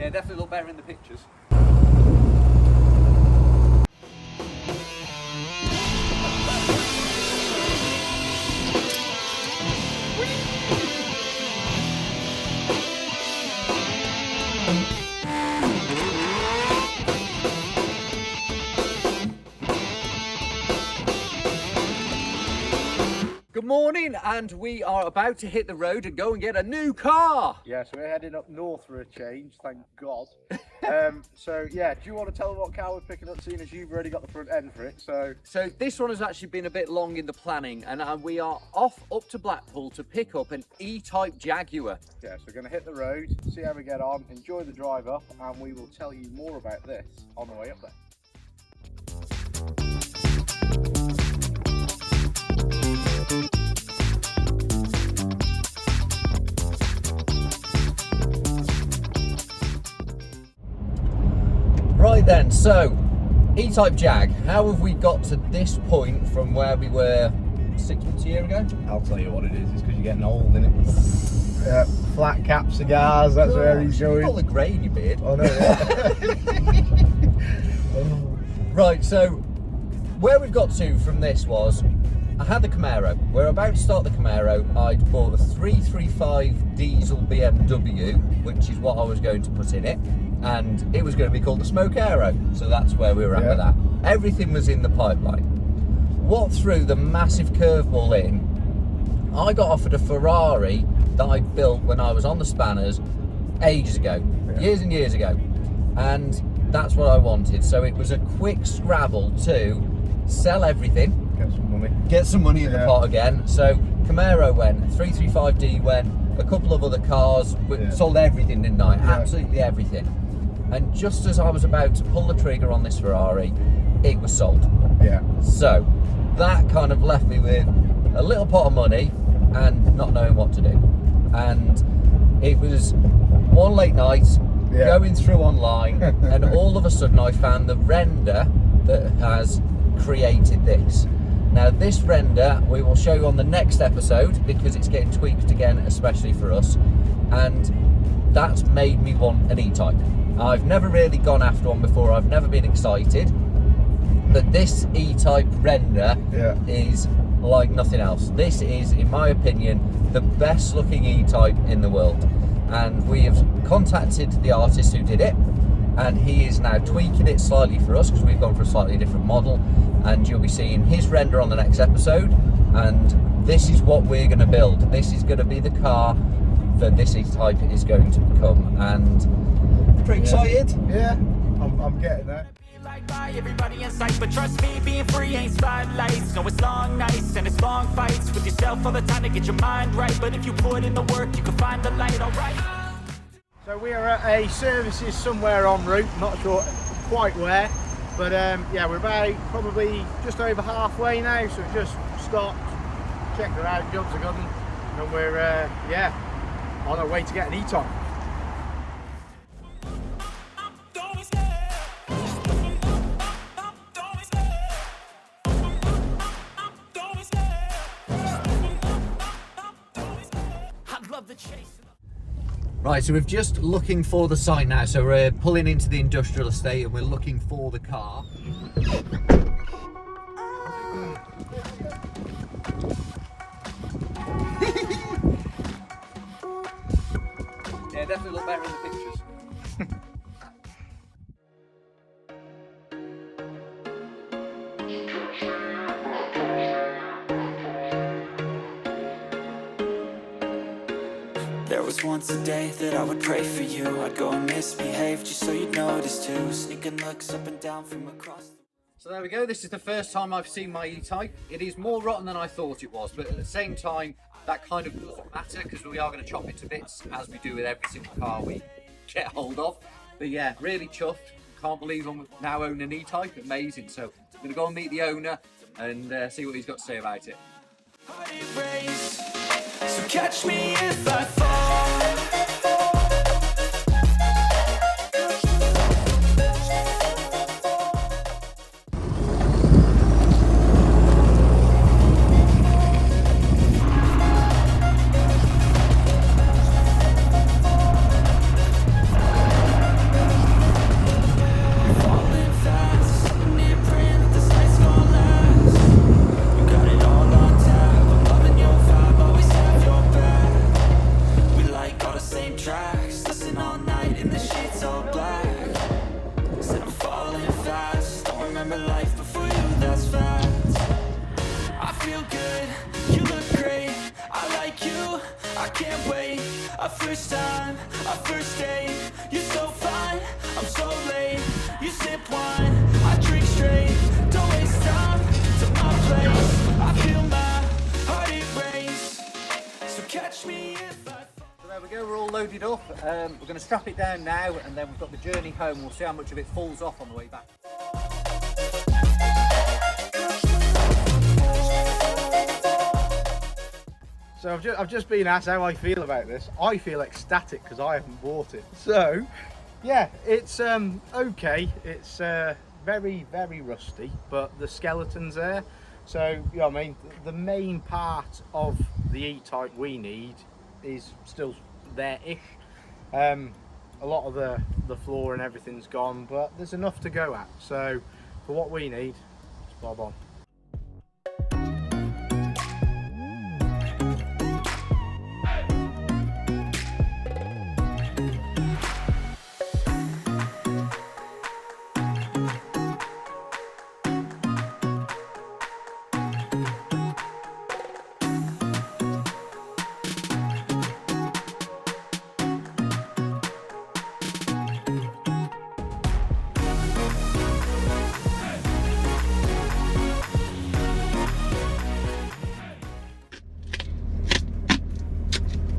Yeah, definitely look better in the pictures. Good morning, and we are about to hit the road and go and get a new car. Yeah, so we're heading up north for a change, thank God. So yeah, do you want to tell them what car we're picking up, seeing as you've already got the front end for it? So this one has actually been a bit long in the planning, and we are off up to Blackpool to pick up an E-Type Jaguar. yeah, so we're going to hit the road, see how we get on, enjoy the drive up, and we will tell you more about this on the way up there. Right then, so E-Type Jag, how have we got to this point from where we were 6 months a year ago? I'll tell you what it is, it's because you're getting old, isn't it? Yeah, flat cap cigars, that's where he's You've going. got the grey in your beard. Oh no, yeah. Right, so where we've got to from this was, I had the Camaro. We're about to start the Camaro. I'd bought a 335 diesel BMW, which is what I was going to put in it, and it was going to be called the Smoke Aero. So that's where we were at with that. Everything was in the pipeline. What threw the massive curveball in, I got offered a Ferrari that I built when I was on the Spanners ages ago, years and years ago, and that's what I wanted. So it was a quick scrabble to sell everything, get some money in the pot again. So Camaro went, 335D went, a couple of other cars, sold everything, didn't I? Absolutely everything. And just as I was about to pull the trigger on this Ferrari, it was sold. Yeah. So that kind of left me with a little pot of money and not knowing what to do. And it was one late night, going through online, and all of a sudden I found the render that has created this. Now this render we will show you on the next episode because it's getting tweaked again, especially for us, and that's made me want an E-Type. I've never really gone after one before, I've never been excited, but this E-Type render is like nothing else. This is, in my opinion, the best looking E-Type in the world, and we have contacted the artist who did it, and he is now tweaking it slightly for us because we've gone for a slightly different model, and you'll be seeing his render on the next episode. And this is what we're going to build. This is going to be the car that this E-Type is going to become, and pretty excited. Yeah, I'm getting there. By everybody in sight, but trust me, being free ain't spotlights. No, it's long nights and it's long fights with yourself all the time to get your mind right. But if you put in the work, you can find the light, alright. So we are at a services somewhere en route, not sure quite where, but yeah, we're about probably just over halfway now, so we just stopped, checked it out, jobs are good, and we're yeah, on our way to get an E-Type. Right, so we're just looking for the site now. So we're pulling into the industrial estate and we're looking for the car. Yeah, definitely look better in the pictures. There was once a day that I would pray for you. I'd go and misbehave just so you'd notice too. Sneaking looks up and down from across the... So there we go, this is the first time I've seen my E-Type. It is more rotten than I thought it was, but at the same time, that kind of doesn't matter because we are going to chop it to bits as we do with every single car we get hold of. But yeah, really chuffed. Can't believe I'm now owning an E-Type, amazing. So I'm going to go and meet the owner and see what he's got to say about it. So catch me if I fall. can't wait. Our first time, our first date. You're so fine, I'm so late. You sip wine, I drink straight. Don't waste time to my place. I feel my heart erase. So catch me if I fall. So there we go, we're all loaded up. We're going to strap it down now, and then we've got the journey home. We'll see how much of it falls off on the way back. So I've just been asked how I feel about this. I feel ecstatic because I haven't bought it. So yeah, it's okay. It's very, very rusty, but the skeleton's there. So you know what I mean, the main part of the E-Type we need is still there-ish. A lot of the floor and everything's gone, but there's enough to go at. So for what we need, it's bob on.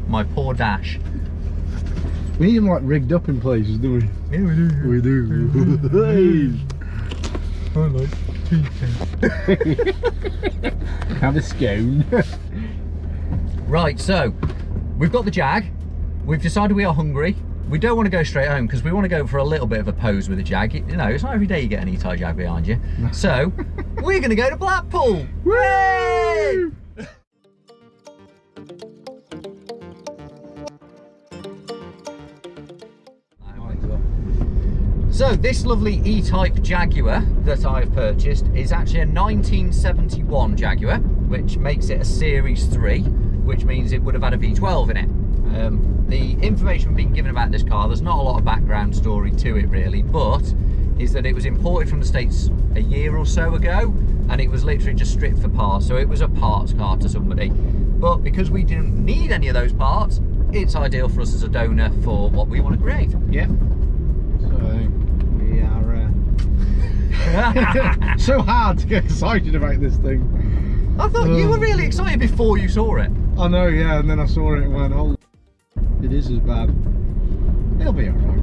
My poor Dash. We need them like rigged up in places, don't we? Yeah, we do. We do. I like Have a scone. Right, so we've got the Jag. We've decided we are hungry. We don't want to go straight home because we want to go for a little bit of a pose with the Jag. You know, it's not every day you get an E-Type Jag behind you. So we're going to go to Blackpool. Whee! So this lovely E-Type Jaguar that I've purchased is actually a 1971 Jaguar, which makes it a Series 3, which means it would have had a V12 in it. The information we've been given about this car, there's not a lot of background story to it really, but is that it was imported from the States a year or so ago, and it was literally just stripped for parts, so it was a parts car to somebody. But because we didn't need any of those parts, it's ideal for us as a donor for what we want to create. Yeah. So we are so hard to get excited about this thing. I thought you were really excited before you saw it. I know, yeah, and then I saw it and went, oh, it is as bad. It'll be alright.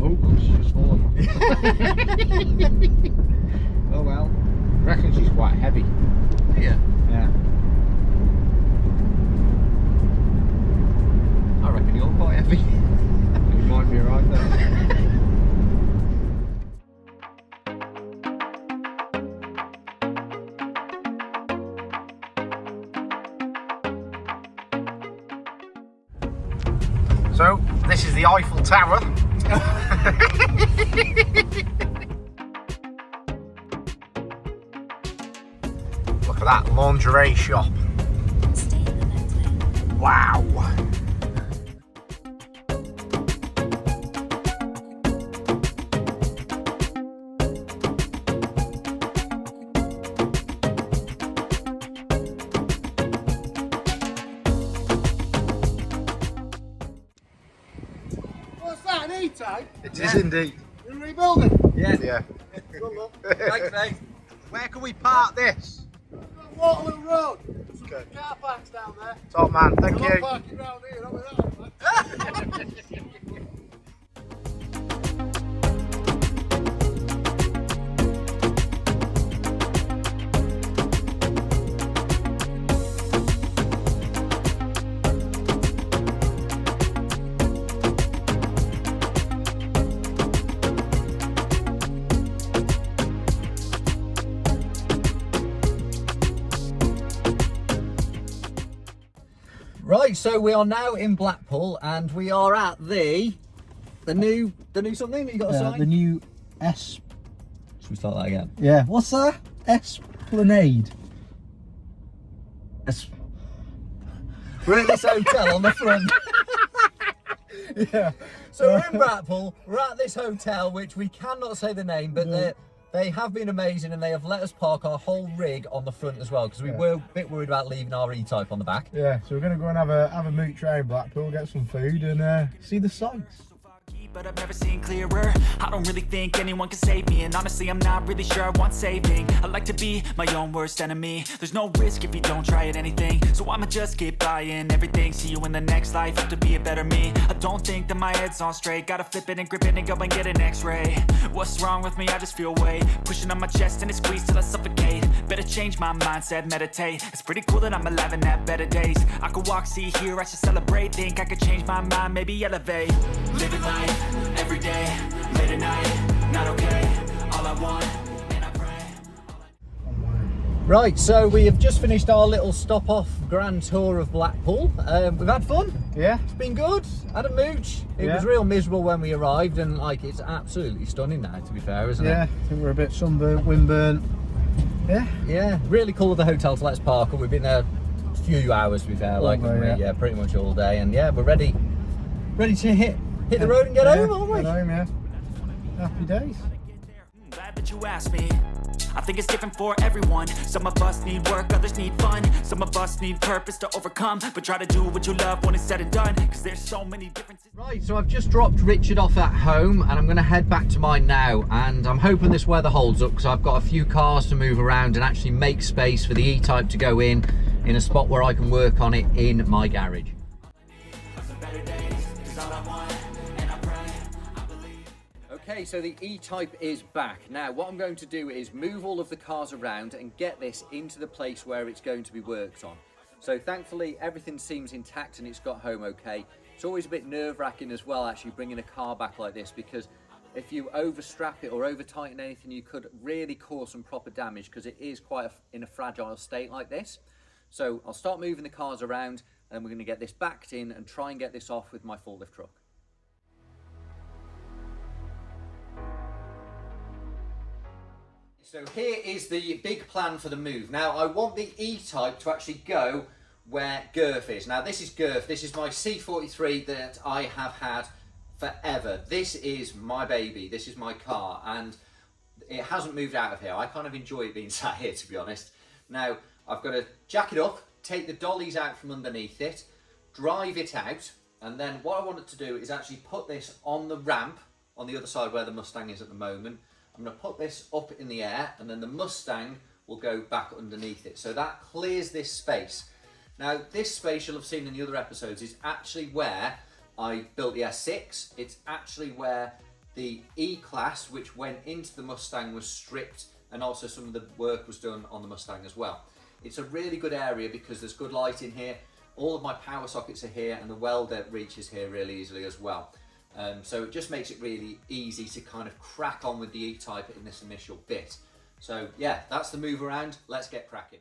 Oh, she's just fallen. Oh well. I reckon she's quite heavy. Yeah. Yeah. I reckon you're quite heavy. You might be right there. So, this is the Eiffel Tower. Look at that lingerie shop. Wow. What's that, an E-Type? It is indeed. You're rebuilding? Yeah. Good luck. Thanks, mate. Where can we park this? Waterloo Road. Okay. Car parks down there. Top man, thank I'll you. park it round here, not with that, man. Right, so we are now in Blackpool and we are at the new something that you got to sign? The new S. Should we start that again? Yeah, what's that? Esplanade. We're at this hotel on the front. Yeah. So we're in Blackpool, we're at this hotel, which we cannot say the name, but they have been amazing, and they have let us park our whole rig on the front as well, because we were a bit worried about leaving our E-Type on the back. Yeah, so we're going to go and have a mooch around Blackpool, get some food and see the sights. But I've never seen clearer. I don't really think anyone can save me, and honestly I'm not really sure I want saving. I like to be my own worst enemy. There's no risk if you don't try at anything, so I'ma just keep buying everything. See you in the next life, have to be a better me. I don't think that my head's on straight. Gotta flip it and grip it and go and get an x-ray. What's wrong with me? I just feel weight pushing on my chest and it squeezes till I suffocate. Better change my mindset, meditate. It's pretty cool that I'm alive and have better days. I could walk, see, hear, I should celebrate. Think I could change my mind, maybe elevate. Living life every day, late at night, not okay. All I want, and I pray. Right, so we have just finished our little stop-off grand tour of Blackpool. We've had fun. Yeah. It's been good. Had a mooch. It was real miserable when we arrived, and like it's absolutely stunning now, to be fair, isn't it? Yeah, I think we're a bit sunburnt, windburnt. Yeah. Yeah, really cool of the hotel to let us park. We've been there a few hours, to be fair, day, pretty much all day, and yeah, we're ready to hit the road and get home, aren't we? Get home, yeah. Happy days. Glad that you asked me. I think it's different for everyone. Some of us need work, others need fun. Some of us need purpose to overcome, but try to do what you love when it's said and done, because there's so many differences. Right, so I've just dropped Richard off at home, and I'm going to head back to mine now, and I'm hoping this weather holds up, because I've got a few cars to move around and actually make space for the E-Type to go in a spot where I can work on it in my garage. Okay, so the E-Type is back. Now, what I'm going to do is move all of the cars around and get this into the place where it's going to be worked on. So thankfully, everything seems intact and it's got home okay. It's always a bit nerve-wracking as well, actually, bringing a car back like this, because if you overstrap it or over-tighten anything, you could really cause some proper damage, because it is quite in a fragile state like this. So I'll start moving the cars around, and we're going to get this backed in and try and get this off with my full lift truck. So here is the big plan for the move. Now, I want the E-Type to actually go where Girth is. Now, this is Girth. This is my C43 that I have had forever. This is my baby. This is my car, and it hasn't moved out of here. I kind of enjoy it being sat here, to be honest. Now, I've got to jack it up, take the dollies out from underneath it, drive it out, and then what I wanted to do is actually put this on the ramp on the other side where the Mustang is at the moment. I'm going to put this up in the air, and then the Mustang will go back underneath it. So that clears this space. Now, this space you'll have seen in the other episodes is actually where I built the S6. It's actually where the E-Class, which went into the Mustang, was stripped, and also some of the work was done on the Mustang as well. It's a really good area because there's good light in here. All of my power sockets are here, and the welder reaches here really easily as well. So it just makes it really easy to kind of crack on with the E-Type in this initial bit. So yeah, that's the move around. Let's get cracking.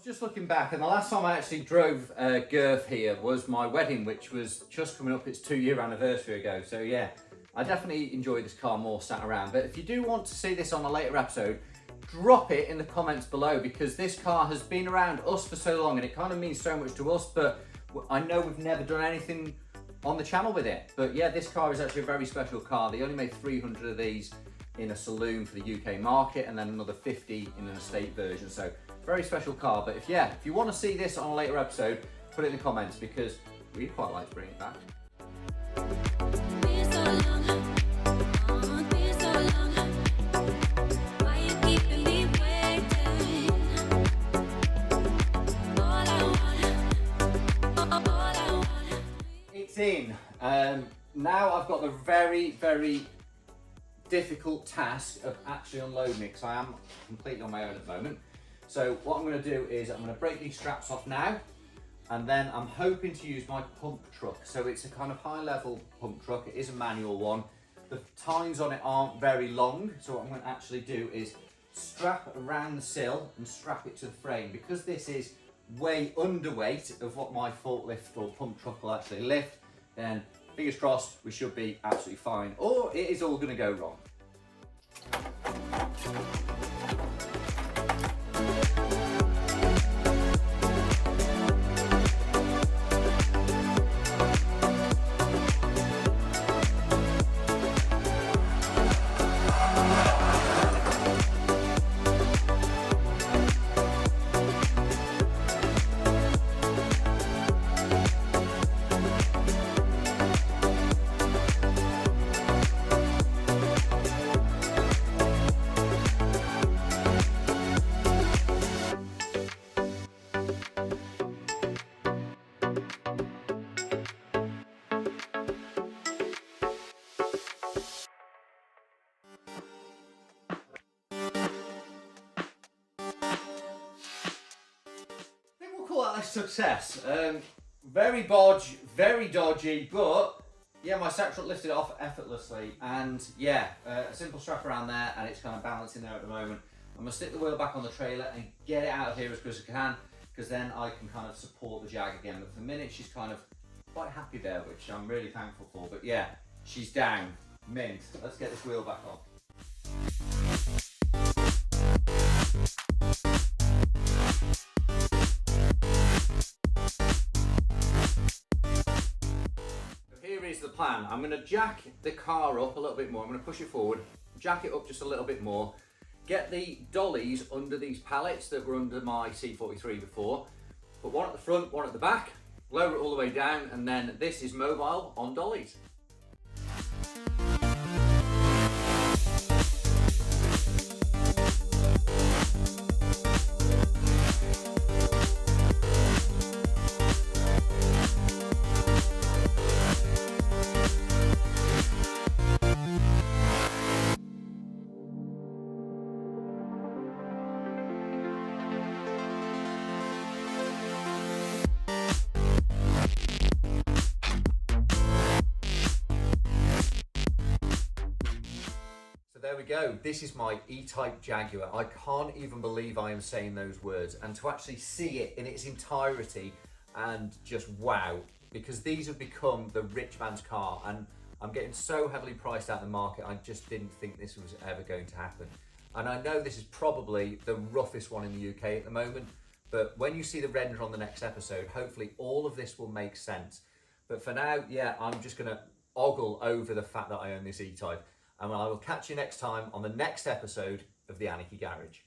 Just looking back, and the last time I actually drove Girth here was my wedding, which was just coming up its 2-year anniversary ago. So yeah, I definitely enjoy this car more sat around. But if you do want to see this on a later episode, drop it in the comments below, because this car has been around us for so long and it kind of means so much to us, but I know we've never done anything on the channel with it. But yeah, this car is actually a very special car. They only made 300 of these in a saloon for the UK market, and then another 50 in an estate version. So very special car. But if you want to see this on a later episode, put it in the comments, because we'd quite like to bring it back. It's in. Now I've got the very difficult task of actually unloading it because I am completely on my own at the moment. So what I'm going to do is I'm going to break these straps off now, and then I'm hoping to use my pump truck. So it's a kind of high level pump truck. It is a manual one. The tines on it aren't very long, so what I'm going to actually do is strap around the sill and strap it to the frame. Because this is way underweight of what my forklift or pump truck will actually lift, then fingers crossed we should be absolutely fine, or it is all going to go wrong. Call that a success. Very bodge, very dodgy, but yeah, my sack truck lifted it off effortlessly, and yeah, a simple strap around there and it's kind of balancing there at the moment. I'm going to stick the wheel back on the trailer and get it out of here as quick as I can, because then I can kind of support the Jag again. But for the minute she's kind of quite happy there, which I'm really thankful for. But yeah, she's down, mint. Let's get this wheel back on. The plan. I'm going to jack the car up a little bit more. I'm going to push it forward, jack it up just a little bit more, get the dollies under these pallets that were under my C43 before, put one at the front, one at the back, lower it all the way down, and then this is mobile on dollies. There we go. This is my E-Type Jaguar. I can't even believe I am saying those words, and to actually see it in its entirety and just wow, because these have become the rich man's car, and I'm getting so heavily priced out of the market. I just didn't think this was ever going to happen. And I know this is probably the roughest one in the UK at the moment, but when you see the render on the next episode, hopefully all of this will make sense. But for now, yeah, I'm just gonna ogle over the fact that I own this E-Type. And I will catch you next time on the next episode of the Anarchy Garage.